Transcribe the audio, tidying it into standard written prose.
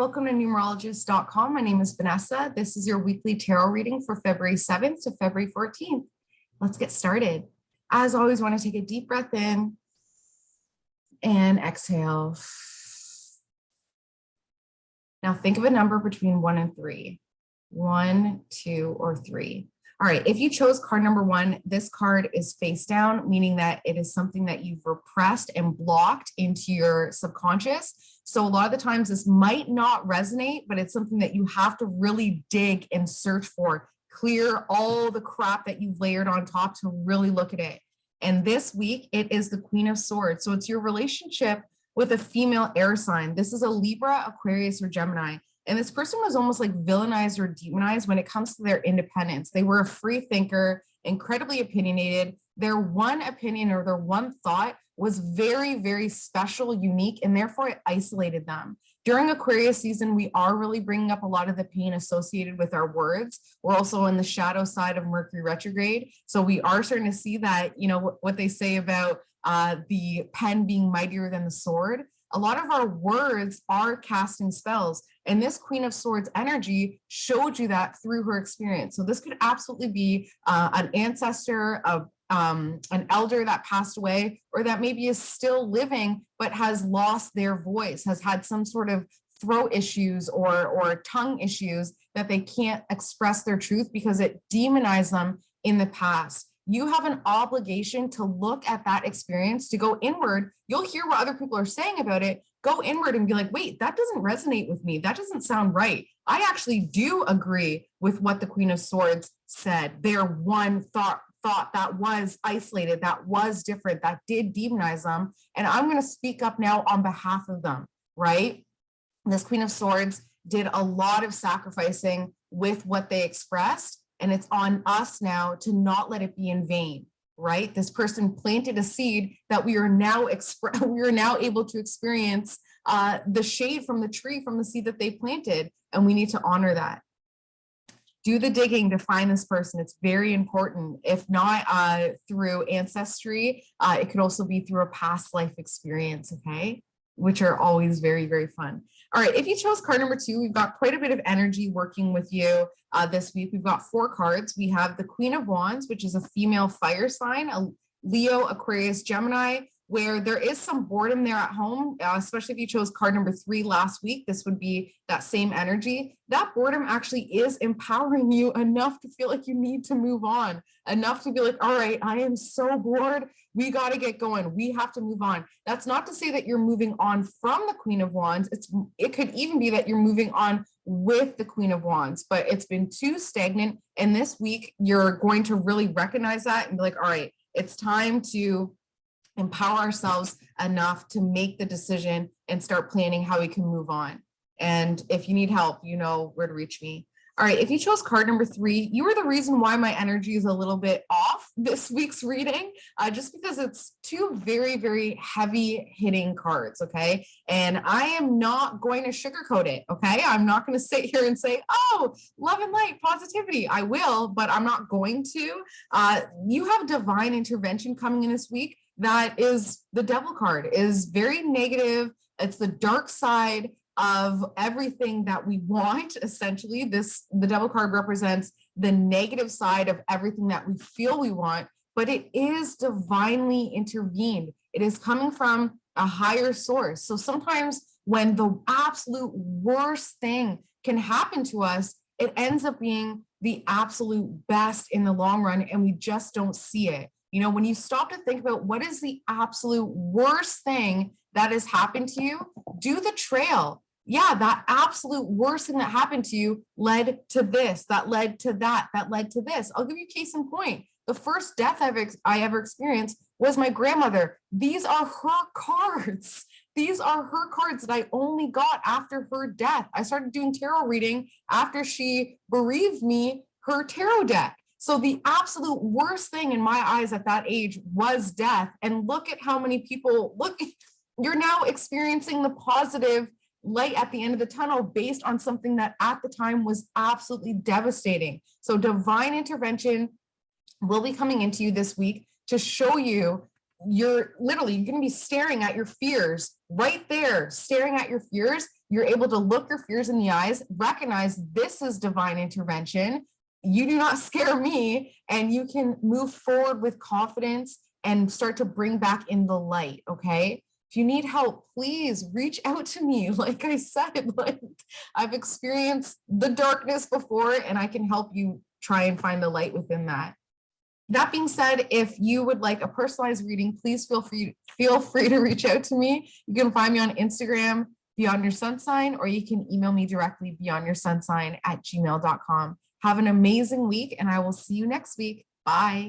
Welcome to numerologist.com. My name is Vannessa. This is your weekly tarot reading for February 7th to February 14th. Let's get started. As always, want to take a deep breath in and exhale. Now think of a number between 1 and 3. 1, 2, or 3. All right, if you chose card number 1, this card is face down, meaning that it is something that you've repressed and blocked into your subconscious. So a lot of the times this might not resonate, but it's something that you have to really dig and search for. Clear all the crap that you've layered on top to really look at it. And this week, it is the Queen of Swords. So it's your relationship with a female air sign. This is a Libra, Aquarius, or Gemini. And this person was almost like villainized or demonized when it comes to their independence. They were a free thinker, incredibly opinionated. Their one opinion or their one thought was very, very special, unique, and therefore it isolated them. During Aquarius season, we are really bringing up a lot of the pain associated with our words. We're also in the shadow side of Mercury retrograde. So we are starting to see that, you know, what they say about the pen being mightier than the sword. A lot of our words are casting spells. And this Queen of Swords energy showed you that through her experience. So this could absolutely be an ancestor, an elder that passed away, or that maybe is still living, but has lost their voice, has had some sort of throat issues or tongue issues that they can't express their truth because it demonized them in the past. You have an obligation to look at that experience, to go inward. You'll hear what other people are saying about it. Go inward and be like, wait, that doesn't resonate with me. That doesn't sound right. I actually do agree with what the Queen of Swords said. Their one thought that was isolated, that was different, that did demonize them. And I'm going to speak up now on behalf of them, right? This Queen of Swords did a lot of sacrificing with what they expressed. And it's on us now to not let it be in vain, right? This person planted a seed that we are now able to experience the shade from the tree, from the seed that they planted, and we need to honor that. Do the digging to find this person. It's very important. If not through ancestry, it could also be through a past life experience, okay? Which are always very, very fun. All right, if you chose card number 2, we've got quite a bit of energy working with you this week. We've got 4 cards. We have the Queen of Wands, which is a female fire sign, a Leo, Aquarius, Gemini, where there is some boredom there at home, especially if you chose card number 3 last week. This would be that same energy. That boredom actually is empowering you enough to feel like you need to move on, enough to be like, all right, I am so bored. We got to get going. We have to move on. That's not to say that you're moving on from the Queen of Wands. It could even be that you're moving on with the Queen of Wands, but it's been too stagnant. And this week, you're going to really recognize that and be like, all right, it's time to empower ourselves enough to make the decision and start planning how we can move on. And if you need help, you know where to reach me. All right, if you chose card number 3, you are the reason why my energy is a little bit off this week's reading, just because it's 2 very, very heavy hitting cards, okay? And I am not going to sugarcoat it, okay? I'm not going to sit here and say, oh, love and light, positivity. I will, but I'm not going to. You have divine intervention coming in this week. That is the Devil card, is very negative. It's the dark side of everything that we want, essentially. The Devil card represents the negative side of everything that we feel we want, but it is divinely intervened. It is coming from a higher source. So sometimes when the absolute worst thing can happen to us, it ends up being the absolute best in the long run, and we just don't see it. You know, when you stop to think about what is the absolute worst thing that has happened to you, do the trail. Yeah, that absolute worst thing that happened to you led to this, that led to that led to this. I'll give you case in point. The first death I ever experienced was my grandmother. These are her cards. These are her cards that I only got after her death. I started doing tarot reading after she bereaved me her tarot deck. So the absolute worst thing in my eyes at that age was death. And look at how many people, you're now experiencing the positive light at the end of the tunnel based on something that at the time was absolutely devastating. So divine intervention will be coming into you this week to show you you're going to be staring at your fears right there, staring at your fears you're able to look your fears in the eyes, recognize this is divine intervention. You do not scare me, and you can move forward with confidence and start to bring back in the light. Okay. If you need help, please reach out to me. Like I said, like I've experienced the darkness before, and I can help you try and find the light within that. That being said, if you would like a personalized reading, please feel free to reach out to me. You can find me on Instagram, Beyond Your Sun Sign, or you can email me directly, beyondyoursunsign@gmail.com. Have an amazing week, and I will see you next week. Bye.